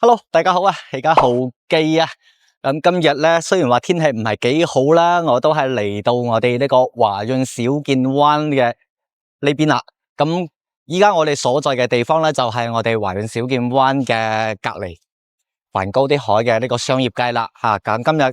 Hello，大家好啊，而家浩基啊。今日咧雖然話天氣唔係幾好啦，我都係嚟到我哋呢個華潤小建灣嘅呢邊啦。咁依家我哋所在嘅地方咧，就係我哋華潤小建灣嘅隔籬梵高啲海嘅呢個商業街啦。咁今日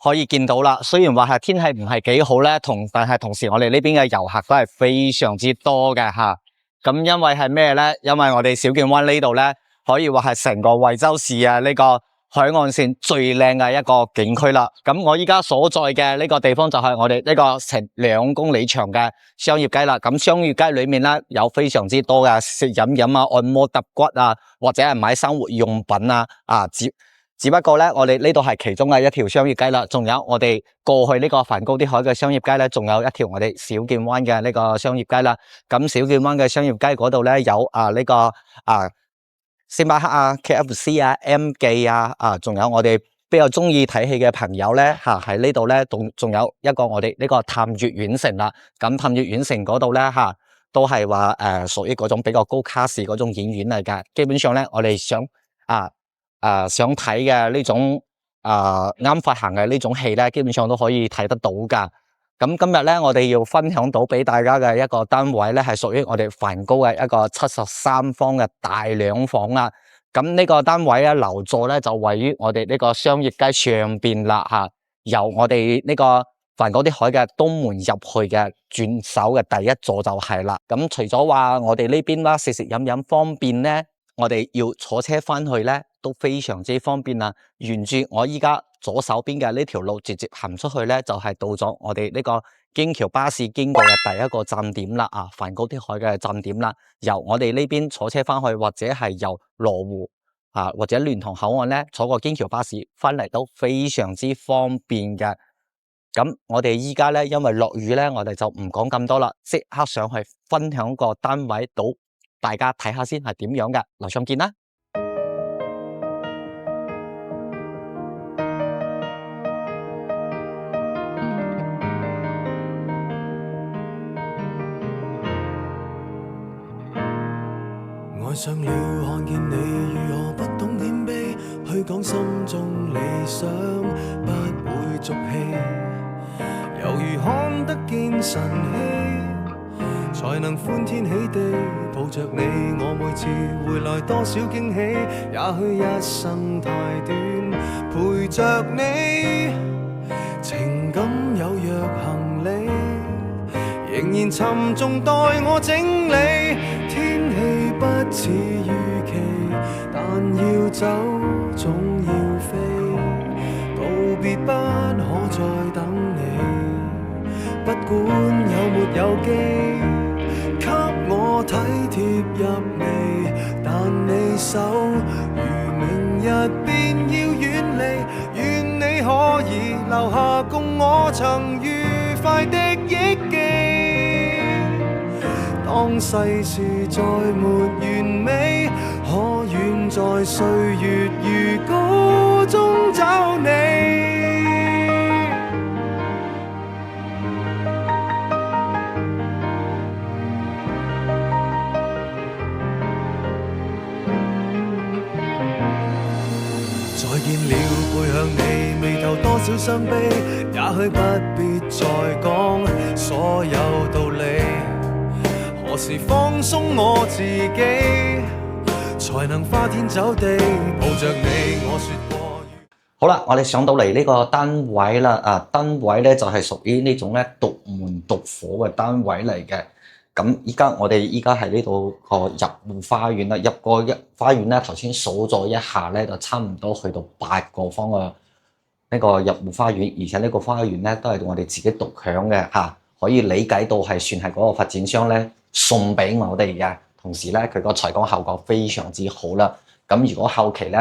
可以見到啦，雖然話係天氣唔係幾好咧，但係同時我哋呢邊嘅遊客都係非常之多嘅吓。咁因為係咩咧？因為我哋小建灣呢度咧，可以話係成個惠州市啊呢個海岸線最靚嘅一個景區啦。咁我依家所在嘅呢個地方就係我哋呢個成2公里長嘅商業街啦。咁商業街裏面咧有非常之多嘅食飲啊、按摩揼骨啊，或者係買生活用品啊。只不過咧，我哋呢度係其中嘅一條商業街啦。仲有我哋過去呢個梵高啲海嘅商業街咧，仲有一條我哋小建灣嘅呢個商業街啦。咁小建灣嘅商業街嗰度咧有呢個星巴克啊、KFC 啊、M 記啊，仲有我哋比較中意睇戲嘅朋友咧，喺呢度咧，仲有一個我哋呢個探月影城啦。咁探月影城嗰度咧，都係話屬於嗰種比較高卡士嗰種影院嚟噶。基本上咧，我哋想睇嘅呢種啱發行嘅呢種戲咧，基本上都可以睇得到噶。咁今日咧，我哋要分享到俾大家嘅一個單位咧，係屬於我哋梵高嘅一個73方嘅大兩房啦。咁呢個單位咧，樓座咧就位於我哋呢個商業街上邊啦，由我哋呢個梵高啲海嘅東門入去嘅轉手嘅第一座就係啦。咁除咗話我哋呢邊啦，食飲方便咧，我哋要坐車翻去咧都非常之方便啦。沿住我依家左手邊嘅呢條路直接行出去咧，就係到咗我哋呢個京橋巴士經過嘅第一個站點啦。梵高啲海嘅站點啦，由我哋呢邊坐車翻去，或者係由羅湖或者蓮塘口岸咧坐個京橋巴士翻嚟都非常之方便嘅。咁我哋依家咧因為落雨咧，我哋就唔講咁多啦，即刻上去分享個單位到大家睇下先係點樣嘅，樓上見啦。愛上了看見你如何不懂謙卑，去講心中理想不會俗氣，猶如看得見晨曦，才能歡天喜地抱着你。我每次回來多少驚喜，也許一生太短，陪着你，情感有若行李，仍然沉重待我整理。天氣不似預期，但要走總要飛，道別不可再等你，不管有沒有機，給我體貼入微，但你手如明日便要遠離，願你可以留下共我曾愉快的憶記。當世事再沒完美，可願在歲月如歌中找你。再見了，背向你，眉頭多少傷悲，也許不必再講所有道理。何時放鬆我自己，才能花天酒地抱着你。我說過好啦，我哋上到嚟呢個單位啦，單位咧就係屬於呢種咧獨門獨火嘅單位嚟嘅。咁我哋依家喺呢度個入戶花園啦，入個花園咧，頭先數咗一下咧，就差唔多去到8個方嘅呢個入戶花園，而且呢個花園咧都係我哋自己獨享嘅可以理解到係算係嗰個發展商咧送俾我哋嘅，同時咧佢個採光效果非常之好啦。咁如果後期咧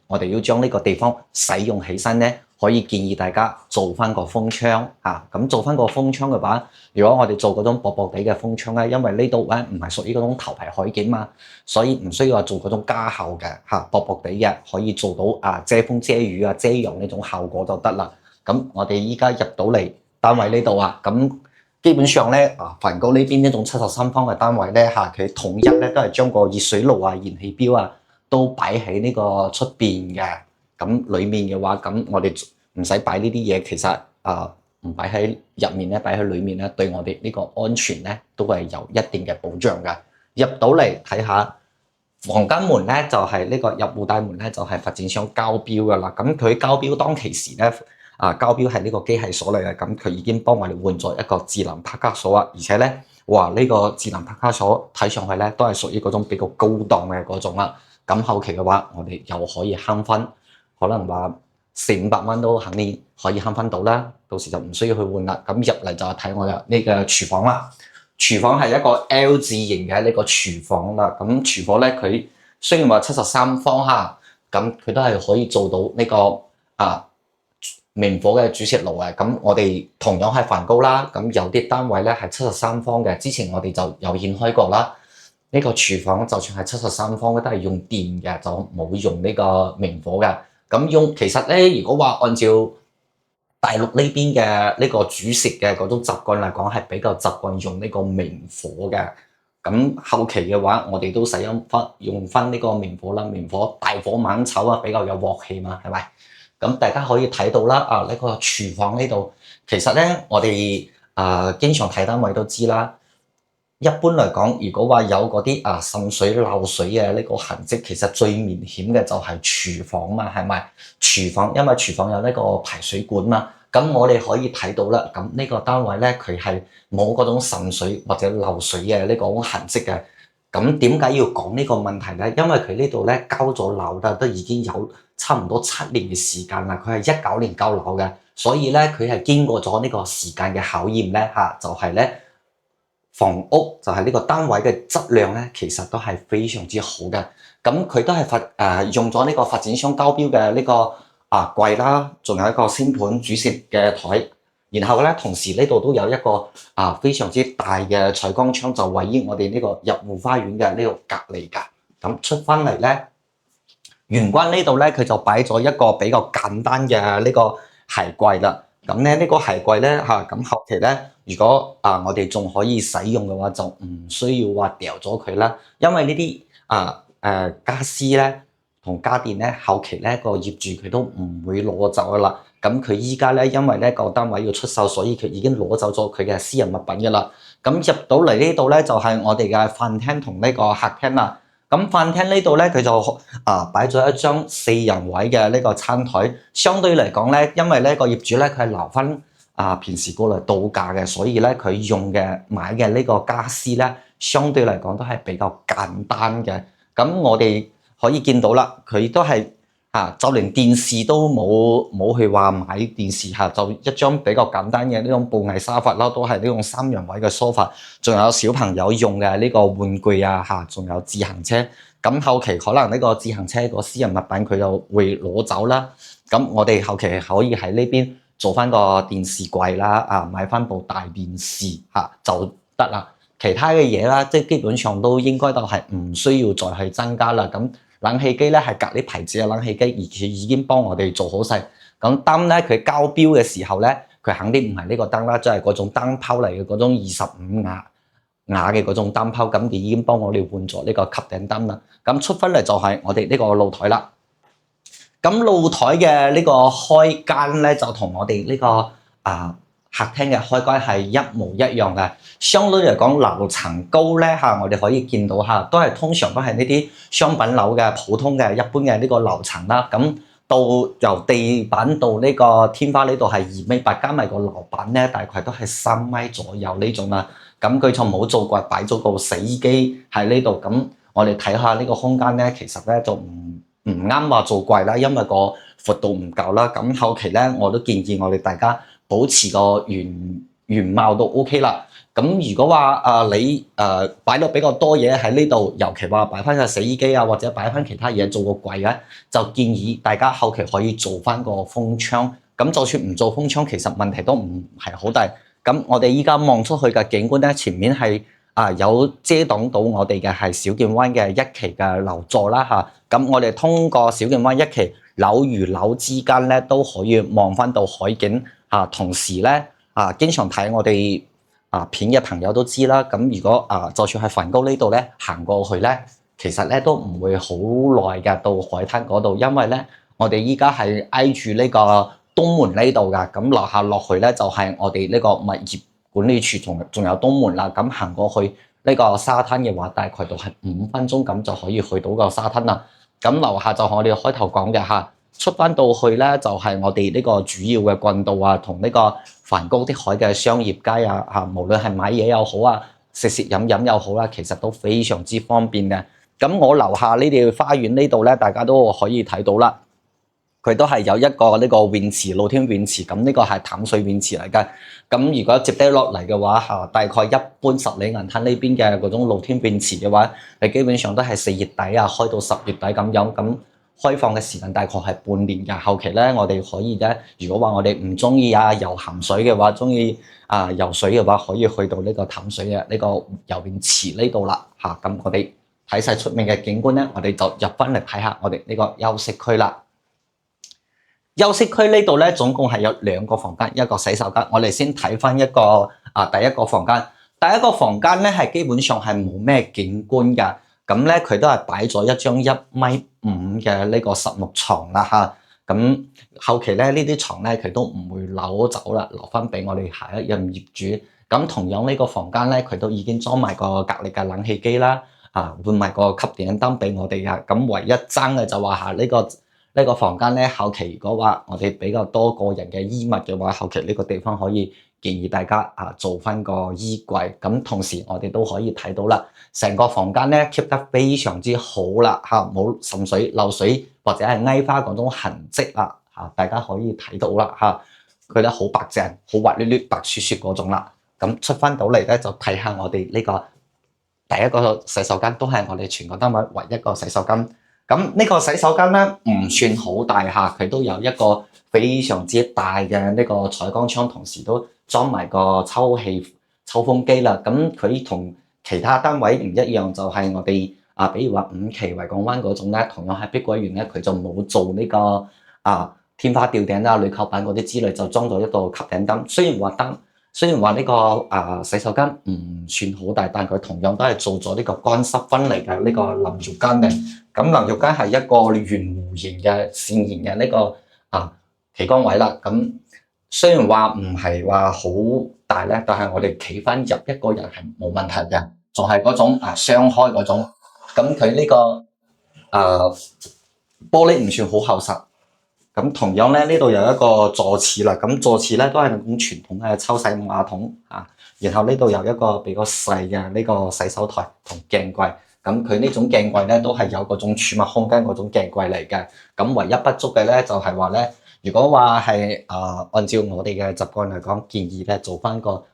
我哋要將呢個地方使用起身咧，可以建議大家做翻個風窗咁做翻個風窗嘅話，如果我哋做嗰種薄薄地嘅風窗咧，因為呢度咧唔係屬於嗰種頭牌海景嘛，所以唔需要話做嗰種加厚嘅薄薄地嘅，可以做到遮風遮雨遮陽呢種效果就得啦。咁我哋依家入到嚟單位呢度咁基本上咧梵高呢邊呢種73方嘅單位咧佢統一咧都係將個熱水爐燃氣錶都擺喺呢個出邊嘅。咁裡面嘅話，咁我哋唔使擺呢啲嘢，其實唔擺喺入面咧，擺喺裡面咧，對我哋呢個安全咧都係有一定嘅保障㗎。入到嚟睇下房間門咧，就係呢個入戶大門咧，就係發展商交標㗎啦。咁佢交標當其時咧，交標係呢個機械鎖嚟嘅，咁佢已經幫我哋換咗一個智能拍卡鎖啊，而且咧，哇呢個智能拍卡鎖睇上去咧都係屬於嗰種比較高檔嘅嗰種啦。咁後期嘅話，我哋又可以慳翻，可能話400-500蚊都肯定可以慳翻到啦。到時就唔需要去換啦。咁入嚟就睇我嘅呢個廚房啦。廚房係一個 L 字形嘅呢個廚房啦。咁廚房咧，佢雖然話73方哈，咁佢都係可以做到呢個明火嘅煮食爐嘅。咁我哋同樣係梵高啦。咁有啲單位咧係73方嘅，之前我哋就有演開過啦。呢個廚房就算係73方都係用電嘅，就冇用呢個明火嘅。咁其實咧，如果話按照大陸呢邊嘅呢個煮食嘅嗰種習慣嚟講，係比較習慣用呢個明火嘅。咁後期嘅話，我哋都使用翻呢個明火啦。明火大火猛炒啊，比較有鑊氣嘛，係咪？咁大家可以睇到啦，呢個廚房呢度，其實咧我哋經常睇單位都知啦。一般嚟講，如果話有嗰啲滲水漏水嘅呢個痕跡，其實最明顯嘅就係廚房嘛，係咪？廚房因為廚房有呢個排水管嘛，咁我哋可以睇到啦。咁呢個單位咧，佢係冇嗰種滲水或者漏水嘅呢個痕跡嘅。咁點解要講呢個問題咧？因為佢呢度咧交咗樓啦，都已經有差唔多7年嘅時間啦。佢係19年交樓嘅，所以咧佢係經過咗呢個時間嘅考驗咧，就係咧。房屋就係呢個單位嘅質量咧，其實都係非常之好嘅。咁佢都係用咗呢個發展商交標嘅呢個櫃啦，仲有一個星盤煮食嘅台。然後咧，同時呢度都有一個非常之大嘅採光窗，就位於我哋呢個入戶花園嘅呢個隔離㗎。咁出翻嚟咧，玄關呢度咧，佢就擺咗一個比較簡單嘅呢個鞋櫃啦。咁咧呢個鞋櫃咧咁後期咧，如果我哋仲可以使用嘅話，就唔需要話掉咗佢啦。因為呢啲家私咧同家電咧，後期咧個業主佢都唔會攞走噶啦。咁佢依家咧，因為咧個單位要出售，所以佢已經攞走咗佢嘅私人物品噶啦。咁入到嚟呢度咧，就係我哋嘅飯廳同呢個客廳啦。咁飯廳呢度咧，佢就擺咗一張4人位嘅呢個餐台。相對嚟講咧，因為呢個業主咧佢係留翻平時過嚟度假嘅，所以咧佢用嘅買嘅呢個家私咧，相對嚟講都係比較簡單嘅。咁我哋可以見到啦，佢都係就連電視都冇去話買電視就一張比較簡單嘅呢種布藝沙發啦，都係呢種3人位嘅梳化，仲有小朋友用嘅呢個玩具仲有自行車。咁後期可能呢個自行車個私人物品佢就會攞走啦。咁我哋後期可以喺呢邊做翻個電視櫃啦，買翻部大電視就得啦。其他嘅嘢啦，即係基本上都應該都係唔需要再去增加啦。咁冷氣機咧係隔離牌子嘅冷氣機，而且已經幫我哋做好晒。咁燈咧佢交標嘅時候咧，佢肯定唔係呢個燈啦，即係嗰種燈泡嚟嘅，嗰種25瓦嘅嗰種燈泡。咁已經幫我哋換咗呢個吸頂燈啦。咁出翻嚟就係我哋呢個露台啦。咁露台嘅呢個開間咧，就同我哋呢個客廳嘅開關係一模一樣嘅。相對嚟講，樓層高咧我哋可以見到都係通常都係呢啲商品樓嘅普通嘅一般嘅呢個樓層啦。咁到由地板到呢個天花呢度係2.8米，加埋個樓板咧大概都係3米左右呢種啦。咁佢就冇做過擺咗個洗衣機喺呢度。咁我哋睇下呢個空間咧，其實咧就唔啱話做櫃啦，因為個闊度唔夠啦。咁後期咧，我都建議我哋大家保持個原貌都 OK 啦。咁如果話你擺到比較多嘢喺呢度，尤其話擺翻個洗衣機或者擺翻其他嘢做個櫃咧，就建議大家後期可以做翻個風窗。咁就算唔做風窗，其實問題都唔係好大。咁我哋依家望出去嘅景觀咧，前面係有遮擋到我哋嘅係小劍灣嘅1期嘅樓座啦。咁我哋通過小劍灣1期樓與樓之間咧，都可以望翻到海景。同時咧經常睇我哋片嘅朋友都知啦。咁如果就算係梵高呢度咧行過去咧，其實咧都唔會好耐嘅到海灘嗰度，因為咧我哋依家係挨住呢個東門呢度㗎，咁樓下落去咧就係我哋呢個物業管理處，仲有東門啦。咁行過去呢個沙灘嘅話，大概都係5分鐘咁就可以去到個沙灘啦。咁樓下就係我哋開頭講嘅嚇，出翻到去咧就係我哋呢個主要嘅幹道啊，同呢個梵高的海嘅商業街啊嚇，無論係買嘢又好啊，食飲飲又好啦，其實都非常之方便嘅。咁我樓下呢條花園呢度咧，大家都可以睇到啦。佢都係有一個呢個泳池，露天泳池，咁呢個係淡水泳池嚟嘅。咁如果接低落嚟嘅話，大概一般十里銀灘呢邊嘅嗰種露天泳池嘅話，你基本上都係4月底啊，開到10月底咁樣。咁開放嘅時間大概係半年嘅。後期咧，我哋可以咧，如果話我哋唔中意啊游鹹水嘅話，中意游水嘅話，可以去到呢個淡水嘅呢個游泳池呢度啦。咁我哋睇晒出面嘅景觀咧，我哋就入翻嚟睇下我哋呢個休息區啦。休息區呢度咧，總共係有2個房間，一個洗手間。我哋先睇翻一個第一個房間。第一個房間咧係基本上係冇咩景觀嘅，咁咧佢都係擺咗一張1.5米嘅呢個實木床啦嚇。咁後期咧呢啲床咧佢都唔會攞走啦，留翻俾我哋下一任業主。咁同樣呢個房間咧佢都已經裝埋個格力嘅冷氣機啦，換埋個吸電燈俾我哋嘅。咁唯一爭嘅就話呢個房間咧，後期如果話我哋比較多個人嘅衣物嘅話，後期呢個地方可以建議大家做翻個衣櫃。咁同時我哋都可以睇到啦，成個房間咧 keep 得非常之好啦，冇滲水漏水或者係埃花嗰種痕跡啦，大家可以睇到啦，佢咧好白淨、好滑捋捋、白雪雪嗰種啦。咁出翻到嚟咧就睇下我哋呢個第一個洗手間，都係我哋全個單位唯一一個洗手間。咁呢個洗手間咧唔算好大下，佢都有一個非常之大嘅呢個採光窗，同時都裝埋個抽風機啦。咁佢同其他單位唔一樣，就係我哋比如話5期維港灣嗰種咧，同樣係碧桂園咧，佢就冇做呢個天花吊頂啦、鋁扣板嗰啲之類，就裝咗一個吸頂燈。雖然話呢個洗手間唔算好大，但佢同樣都係做咗呢個乾濕分離嘅呢個淋浴間嘅。咁淋浴間係一個圓弧形嘅線形嘅呢個企缸位啦。咁雖然話唔係話好大咧，但係我哋企翻入一個人係冇問題嘅，仲係嗰種雙開嗰種。咁佢呢個玻璃唔算好厚實。咁同樣咧，呢度有一個坐廁啦。咁坐廁咧都係咁傳統嘅抽洗馬桶然後呢度有一個比較細嘅呢個洗手台同鏡櫃。咁佢呢種鏡櫃咧都係有嗰種儲物空間嗰種鏡櫃嚟嘅。咁唯一不足嘅咧就係話咧，如果話係按照我哋嘅習慣嚟講，建議咧做翻個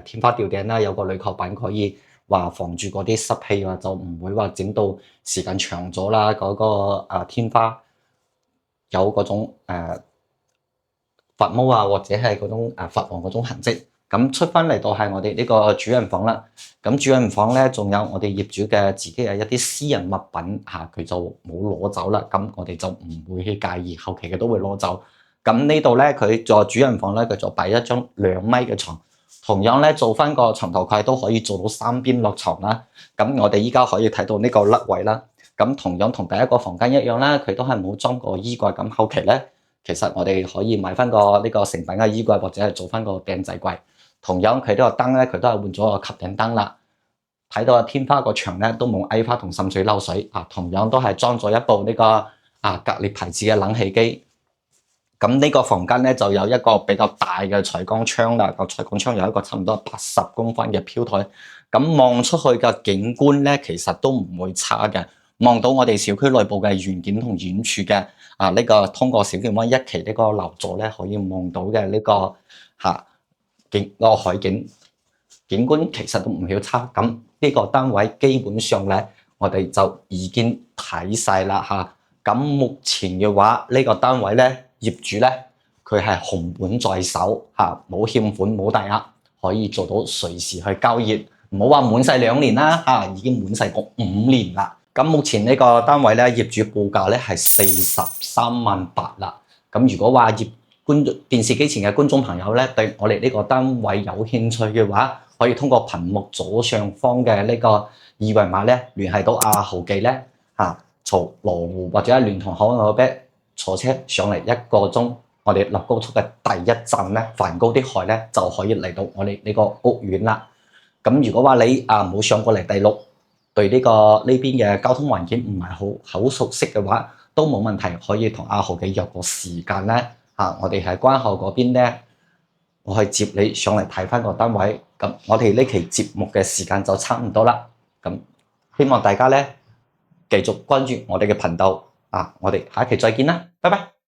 天花吊頂啦，有個鋁扣板可以話防住嗰啲濕氣啊，就唔會話整到時間長咗啦。嗰個天花有嗰種發毛或者係嗰種發黃嗰種痕跡。咁出翻嚟到係我哋呢個主人房啦。咁主人房咧仲有我哋業主嘅自己嘅一啲私人物品佢就冇攞走啦。咁我哋就唔會去介意，後期嘅都會攞走。咁呢度咧佢做主人房咧，佢就擺一張2米嘅床，同樣咧做翻個床頭櫃都可以做到3邊落床啦。咁我哋依家可以睇到呢個甩位啦。咁同樣同第一個房間一樣啦，佢都係冇裝過衣櫃。咁後期咧，其實我哋可以買翻個呢個成品嘅衣櫃，或者係做翻個釘仔櫃。同樣佢呢個燈咧，佢都係換咗個吸頂燈啦。睇到天花個牆咧都冇埃花同滲水漏水同樣都係裝咗一部呢個格力牌子嘅冷氣機。咁呢個房間咧就有一個比較大嘅採光窗啦。個採光窗有一個差唔多80公分嘅飄台。咁望出去嘅景觀咧，其實都唔會差嘅。望到我哋小區內部嘅遠景同遠處嘅呢個通過小田灣1期呢個樓座咧，可以望到嘅呢個海景觀其實都唔會差。咁呢個單位基本上咧，我哋就已經睇晒啦咁目前嘅話，呢個單位咧，業主咧佢係紅本在手冇欠款冇抵押，可以做到隨時去交易。唔好話滿世2年啦已經滿世個5年啦。咁目前呢個單位咧，業主報價咧係43萬8啦。咁如果話電視機前嘅觀眾朋友咧，對我哋呢個單位有興趣嘅話，可以通過屏幕左上方嘅呢個二維碼咧聯繫到阿豪記咧從羅湖或者係聯同口岸嗰邊坐車上嚟1個鐘，我哋立高速嘅第一站咧梵高的海咧就可以嚟到我哋呢個屋苑啦。咁如果話你冇上過嚟第六，對呢邊嘅交通環境唔係好熟悉嘅話，都冇問題，可以同阿豪記約個時間咧我哋喺關後嗰邊咧，我去接你上嚟睇翻個單位。咁我哋呢期節目嘅時間就差唔多啦。咁希望大家咧繼續關注我哋嘅頻道我哋下一期再見啦，拜拜。